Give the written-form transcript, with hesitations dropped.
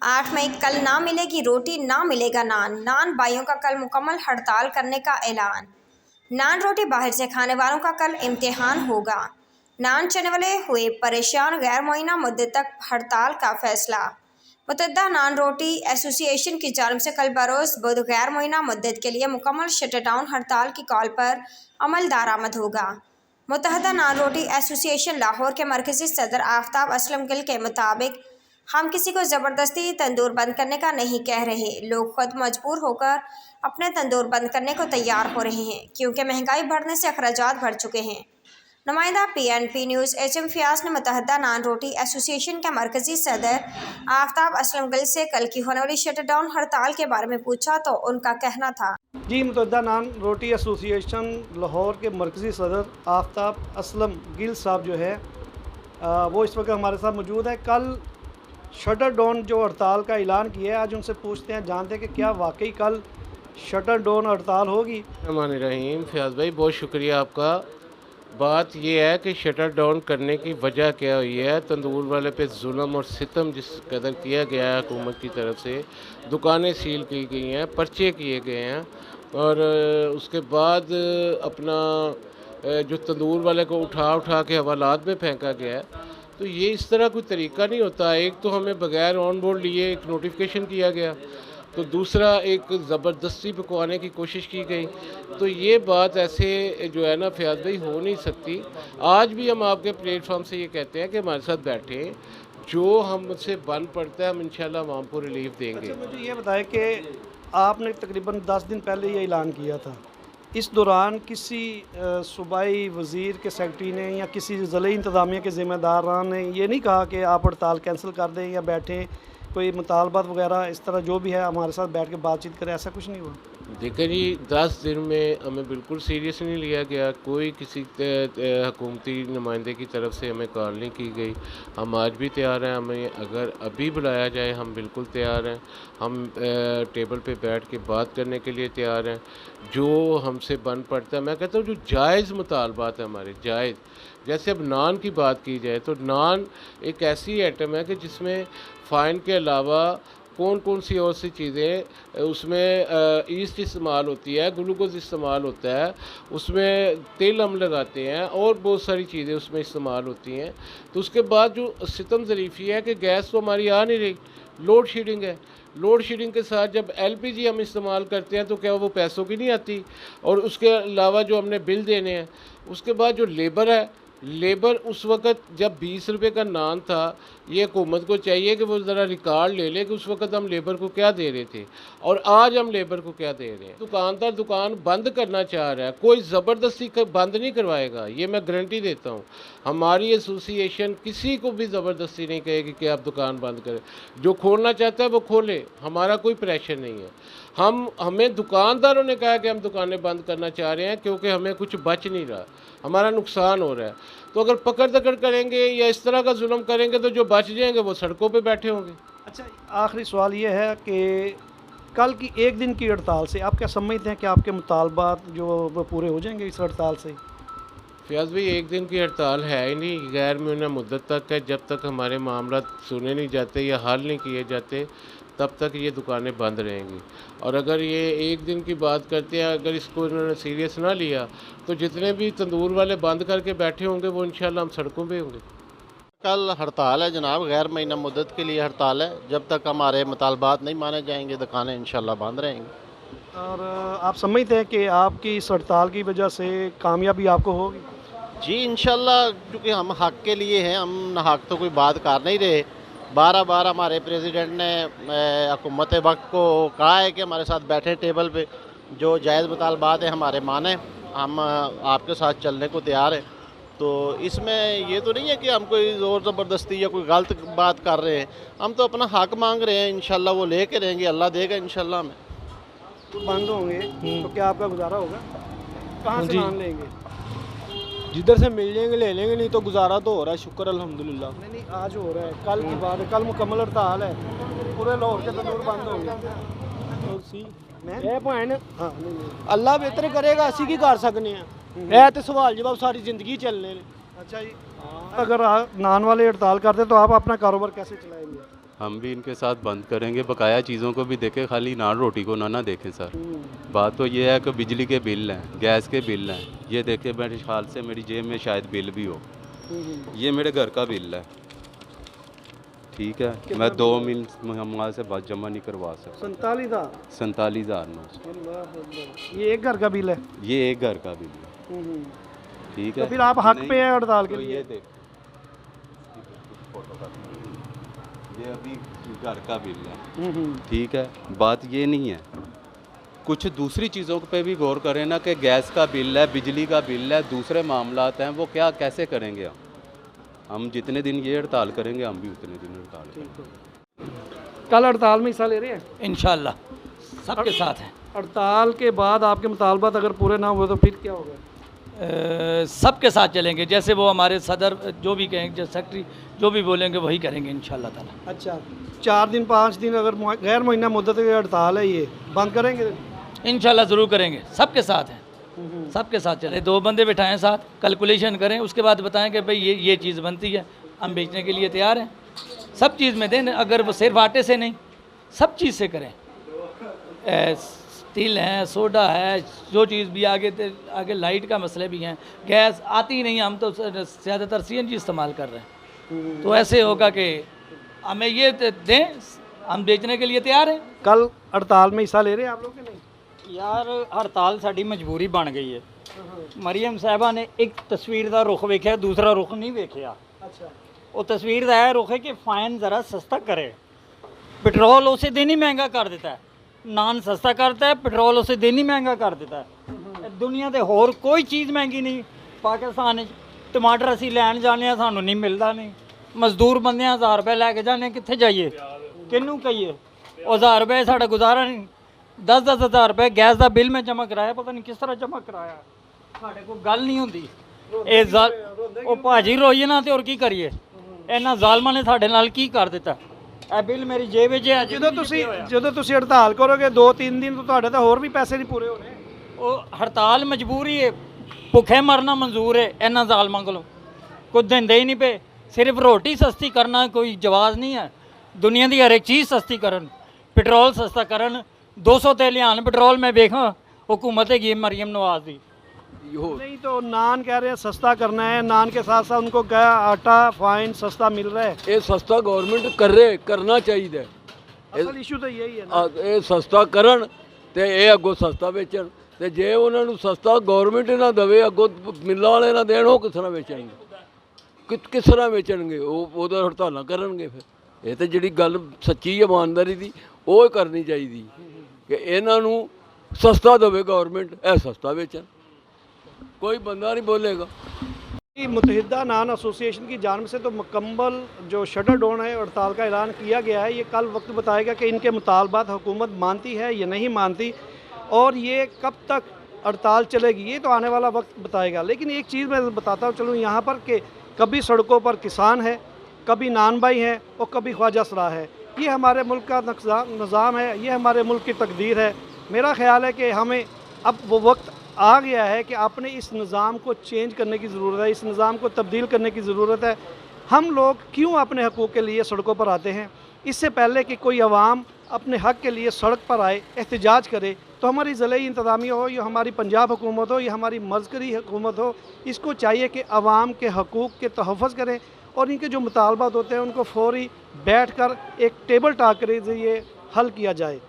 8 मई कल ना मिलेगी रोटी ना मिलेगा नान। नान बाइयों का कल मुकम्मल हड़ताल करने का ऐलान। नान रोटी बाहर से खाने वालों का कल इम्तिहान होगा। नान चने वाले हुए परेशान, गैर मुअय्यना मुद्दत तक हड़ताल का फैसला। मुतहद्दा नान रोटी एसोसिएशन की जानिब से कल बरोज़ बुध गैर मुअय्यना मुद्दत के लिए मुकम्मल शटडाउन हड़ताल की कॉल पर अमल दरामद होगा। मुतहद्दा नान रोटी एसोसिएशन लाहौर के मरकज़ी सदर आफ्ताब असलम गिल के मुताबिक, हम किसी को ज़बरदस्ती तंदूर बंद करने का नहीं कह रहे। लोग खुद मजबूर होकर अपने तंदूर बंद करने को तैयार हो रहे हैं, क्योंकि महंगाई बढ़ने से अखराजात बढ़ चुके हैं। नुमाइंदा PNP न्यूज़ HM फ़ियाज़ ने मुतहद्दा नान रोटी एसोसिएशन के मरकज़ी सदर आफ्ताब असलम गिल से कल की होने वाली शटडाउन हड़ताल के बारे में पूछा तो उनका कहना था। जी, मुतहद्दा नान रोटी एसोसिएशन लाहौर के मरकज़ी सदर आफ्ताब असलम गिल साहब जो है वो इस वक्त हमारे साथ मौजूद है। कल शटर डाउन जो हड़ताल का ऐलान किया है, आज उनसे पूछते हैं, जानते हैं कि क्या वाकई कल शटर डाउन हड़ताल होगी। रहीम फ़ियाज़ भाई, बहुत शुक्रिया आपका। बात यह है कि शटर डाउन करने की वजह क्या हुई है, तंदूर वाले पे जुल्म और सितम जिस कदर किया गया है हुकूमत की तरफ से, दुकानें सील की गई हैं, पर्चे किए गए हैं और उसके बाद अपना जो तंदूर वाले को उठा के हवालात में फेंका गया है। तो ये इस तरह कोई तरीका नहीं होता। एक तो हमें बगैर ऑन बोर्ड लिए एक नोटिफिकेशन किया गया, तो दूसरा एक ज़बरदस्ती पकवाने की कोशिश की गई। तो ये बात ऐसे जो है ना फ़ियाज़ भाई हो नहीं सकती। आज भी हम आपके प्लेटफॉर्म से ये कहते हैं कि हमारे साथ बैठें, जो हमसे बन पड़ता है हम इंशाल्लाह वहाँ को रिलीफ देंगे। अच्छा, मुझे ये बताएं कि आपने तकरीबन 10 दिन पहले ये ऐलान किया था, इस दौरान किसी सूबाई वज़ीर के सेक्रेटरी ने या किसी ज़िले इंतज़ामिया के ज़िम्मेदारान ने ये नहीं कहा कि आप हड़ताल कैंसिल कर दें या बैठें, कोई मुतालबात वगैरह इस तरह जो भी है हमारे साथ बैठ के बातचीत करें, ऐसा कुछ नहीं हुआ? देखिए जी, 10 दिन में हमें बिल्कुल सीरियस नहीं लिया गया। कोई किसी हुकूमती नुमाइंदे की तरफ से हमें कॉल नहीं की गई। हम आज भी तैयार हैं, हमें अगर अभी बुलाया जाए हम बिल्कुल तैयार हैं। हम टेबल पे बैठ के बात करने के लिए तैयार हैं। जो हमसे बन पड़ता है, मैं कहता हूँ जो जायज़ मुतालबात है हमारे, जायज़। जैसे अब नान की बात की जाए तो नान एक ऐसी आइटम है कि जिसमें फ़ाइन के अलावा कौन सी और सी चीज़ें उसमें ईस्ट इस्तेमाल होती है, ग्लूकोज इस्तेमाल होता है, उसमें तेल हम लगाते हैं और बहुत सारी चीज़ें उसमें इस्तेमाल होती हैं। तो उसके बाद जो सितम ज़रीफ़ी है कि गैस तो हमारी आ नहीं रही, लोड शेडिंग है। लोड शेडिंग के साथ जब LPG हम इस्तेमाल करते हैं तो क्या वो पैसों की नहीं आती? और उसके अलावा जो हमने बिल देने हैं, उसके बाद जो लेबर है, लेबर उस वक़्त जब 20 रुपये का नान था, ये हुकूमत को चाहिए कि वो ज़रा रिकॉर्ड ले ले कि उस वक़्त हम लेबर को क्या दे रहे थे और आज हम लेबर को क्या दे रहे हैं। दुकानदार दुकान बंद करना चाह रहा है, कोई ज़बरदस्ती बंद नहीं करवाएगा, ये मैं गारंटी देता हूँ। हमारी एसोसिएशन किसी को भी ज़बरदस्ती नहीं कहेगी कि आप दुकान बंद करें। जो खोलना चाहता है वो खोले, हमारा कोई प्रेशर नहीं है। हमें दुकानदारों ने कहा कि हम दुकानें बंद करना चाह रहे हैं क्योंकि हमें कुछ बच नहीं रहा, हमारा नुकसान हो रहा है। तो अगर पकड़ दकड़ करेंगे या इस तरह का जुल्म करेंगे तो जो बच जाएंगे वो सड़कों पे बैठे होंगे। अच्छा, आखिरी सवाल ये है कि कल की एक दिन की हड़ताल से आप क्या समझते हैं कि आपके मुतालबात जो वो पूरे हो जाएंगे इस हड़ताल से? फ़ियाज़ भाई, एक दिन की हड़ताल है ही नहीं, गैर मुअय्यना मुद्दत तक है। जब तक हमारे मामला सुने नहीं जाते या हल नहीं किए जाते तब तक ये दुकानें बंद रहेंगी। और अगर ये एक दिन की बात करते हैं, अगर इसको इन्होंने सीरियस ना लिया तो जितने भी तंदूर वाले बंद करके बैठे होंगे वो इंशाल्लाह हम सड़कों पे होंगे। कल हड़ताल है जनाब, गैर महीना मुद्दत के लिए हड़ताल है। जब तक हमारे मुतालबात नहीं माने जाएंगे दुकानें इंशाल्लाह बंद रहेंगी। और आप समझते हैं कि आपकी इस हड़ताल की वजह से कामयाबी आपको होगी? जी इंशाल्लाह, क्योंकि हम हक़ के लिए हैं, हम नाहक तो कोई बात कर नहीं रहे। बार हमारे प्रेसिडेंट ने हुकूमत वक्त को कहा है कि हमारे साथ बैठे टेबल पे, जो जायज़ मुतालबात है हमारे माने, हम आपके साथ चलने को तैयार हैं। तो इसमें ये तो नहीं है कि हम कोई ज़ोर ज़बरदस्ती या कोई गलत बात कर रहे हैं। हम तो अपना हक़ मांग रहे हैं, इंशाल्लाह वो लेके रहेंगे, अल्लाह देगा इंशाल्लाह हमें। तो बंद होंगे तो क्या आपका गुजारा होगा? कहाँ से नान लेंगे? जिधर से मिल जाएंगे ले लेंगे, नहीं तो गुजारा तो हो रहा है, शुक्र अल्हम्दुलिल्लाह। नहीं, आज हो रहा है, कल की बात है, कल मुकम्मल हड़ताल है, पूरे लाहौर के तंदूर बंद होंगे। हाँ, अल्लाह बेहतर करेगा, असी की कर सकने हैं, तो सवाल जवाब सारी जिंदगी चलने ने। अच्छा जी, अगर नान वाले हड़ताल करते तो आप अपना कारोबार कैसे चलाएंगे? हम भी इनके साथ बंद करेंगे, बकाया चीज़ों को भी देखें, खाली नान रोटी को ना देखें सर। बात तो ये है कि बिजली के बिल हैं, गैस के बिल हैं, ये देखें मेरे ख्याल से मेरी जेब में शायद बिल भी हो। ये मेरे घर का बिल है, ठीक है, मैं 2 महीने से बस जमा नहीं करवा सकता। 47,000 ये एक घर का बिल है। ये एक घर का बिल है, ठीक है। तो फिर आप हक नहीं, पे हैं हड़ताल के तो लिए? ये देख, ये अभी घर का बिल है, ठीक है। बात ये नहीं है, कुछ दूसरी चीज़ों पे भी गौर करें ना, कि गैस का बिल है, बिजली का बिल है, दूसरे मामलात हैं, वो क्या कैसे करेंगे हम जितने दिन ये हड़ताल करेंगे हम भी उतने दिन हड़ताल करेंगे। कल हड़ताल में हिस्सा ले रहे हैं? इंशाल्लाह सबके साथ हैं। हड़ताल के बाद आपके मुतालबात अगर पूरे ना हुए तो फिर क्या होगा? सबके साथ चलेंगे, जैसे वो हमारे सदर जो भी कहेंगे, जो सेक्रेटरी जो भी बोलेंगे वही करेंगे इंशाल्लाह ताला। अच्छा, 4 दिन 5 दिन अगर गैर महीना मुद्दत की हड़ताल है, ये बंद करेंगे? इंशाल्लाह ज़रूर करेंगे, सबके साथ हैं, सबके साथ चले। 2 बंदे बिठाएं साथ, कैलकुलेशन करें, उसके बाद बताएं कि भाई ये चीज़ बनती है, हम बेचने के लिए तैयार हैं। सब चीज़ में दें, अगर वो सिर्फ आटे से नहीं, सब चीज़ से करें। तिल है, सोडा है, जो चीज़ भी आगे लाइट का मसले भी हैं, गैस आती नहीं, हम तो ज़्यादातर CNG इस्तेमाल कर रहे हैं। तो ऐसे होगा कि हमें ये दें, हम बेचने के लिए तैयार हैं। कल हड़ताल में हिस्सा ले रहे हैं आप लोग के नहीं? यार हड़ताल साड़ी मजबूरी बन गई है। मरियम साहबा ने एक तस्वीर का रुख वेख्या, दूसरा रुख नहीं वेख्या। अच्छा, वो तस्वीर का रुख है कि फाइन ज़रा सस्ता करे। पेट्रोल उसे दिन ही महंगा कर देता है, नान सस्ता करता है, पेट्रोल उसे दिन ही महंगा कर देता है। दुनिया के होर कोई चीज़ महंगी नहीं। पाकिस्तान टमाटर असी लैन जाने सानू नहीं मिलता, नहीं मजदूर बंदे 1000 रुपये लैके जाने, कित्थे जाइए, किनू कहिए? 1000 रुपये साढ़ा गुजारा नहीं। 10-10 हज़ार रुपये गैस का बिल मैं जमा कराया, पता नहीं किस तरह जमा कराया, साढ़े को गल नहीं होंदी। ਉਹ ਭਾਜੀ ਰੋਈਏ ਨਾ ਤੇ ਹੋਰ ਕੀ ਕਰੀਏ, ਇਹਨਾਂ ਜ਼ਾਲਮਾਂ ਨੇ ਸਾਡੇ ਨਾਲ ਕੀ ਕਰ ਦਿੱਤਾ। ਇਹ ਬਿੱਲ ਮੇਰੀ ਜੇਬ ਵਿੱਚ ਹੈ। ਜਦੋਂ ਤੁਸੀਂ ਹੜਤਾਲ ਕਰੋਗੇ 2-3 ਦਿਨ ਤੋਂ ਤੁਹਾਡੇ ਤਾਂ ਹੋਰ ਵੀ ਪੈਸੇ ਨਹੀਂ ਪੂਰੇ ਹੋਣੇ। ਉਹ ਹੜਤਾਲ ਮਜਬੂਰੀ ਹੈ, ਭੁੱਖੇ ਮਰਨਾ ਮਨਜ਼ੂਰ ਹੈ ਇਹਨਾਂ ਜ਼ਾਲਮਾਂ ਕੋਲੋਂ, ਕੁਝ ਦਿੰਦੇ ਹੀ ਨਹੀਂ ਪਏ। ਸਿਰਫ ਰੋਟੀ ਸਸਤੀ ਕਰਨਾ ਕੋਈ ਜਵਾਜ਼ ਨਹੀਂ ਹੈ, ਦੁਨੀਆ ਦੀ ਹਰ ਇੱਕ ਚੀਜ਼ सस्ती करन, पेट्रोल सस्ता करन। 200 ते लियान पेट्रोल में देखा हुकूमत है मरियम नवाज दी। नहीं तो नान कह रहे हैं सस्ता करना है, नान के साथ साथ उनको क्या आटा फाइन सस्ता मिल रहा है। ये सस्ता गवर्नमेंट करे करना चाहिए। असल इशू तो यही है ना, ये सस्ता करन ते ये अगो सस्ता बेचन, ते जे उन्होंने सस्ता गवर्नमेंट ना दवे अगो मिलां वाले ना देण, वो किस तरह बेचणगे, किस तरह बेचणगे? वो तो हड़ताल करनगे। फिर ये तो जिहड़ी गल सच्ची ईमानदारी दी वो करनी चाहिए कि इन्हों सस्ता दवे गवर्नमेंट, ए सस्ता बेचन, कोई बंदा नहीं बोलेगा। मुत्तहिदा नान एसोसिएशन की जानिब से तो मुकम्मल जो शटर डाउन है, हड़ताल का ऐलान किया गया है। ये कल वक्त बताएगा कि इनके मुतालबात हुकूमत मानती है या नहीं मानती, और ये कब तक हड़ताल चलेगी ये तो आने वाला वक्त बताएगा। लेकिन एक चीज़ मैं बताता हूँ चलूँ यहाँ पर कि कभी सड़कों पर किसान है, कभी नान भाई हैं और कभी ख्वाजा सरा है। ये हमारे मुल्क का निज़ाम है, ये हमारे मुल्क की तकदीर है। मेरा ख़्याल है कि हमें अब वो वक्त आ गया है कि अपने इस निज़ाम को चेंज करने की ज़रूरत है, इस निज़ाम को तब्दील करने की ज़रूरत है। हम लोग क्यों अपने हकूक़ के लिए सड़कों पर आते हैं? इससे पहले कि कोई अवाम अपने हक़ के लिए सड़क पर आए, एहतजाज करे, तो हमारी ज़िले इंतज़ामिया हो या हमारी पंजाब हुकूमत हो या हमारी मरकज़ी हुकूमत हो, इसको चाहिए कि अवाम के हकूक़ के तहफ़्फ़ुज़ करें और इनके जो मुतालबात होते हैं उनको फ़ौरी बैठ कर एक टेबल टॉक के ज़रिए हल किया जाए।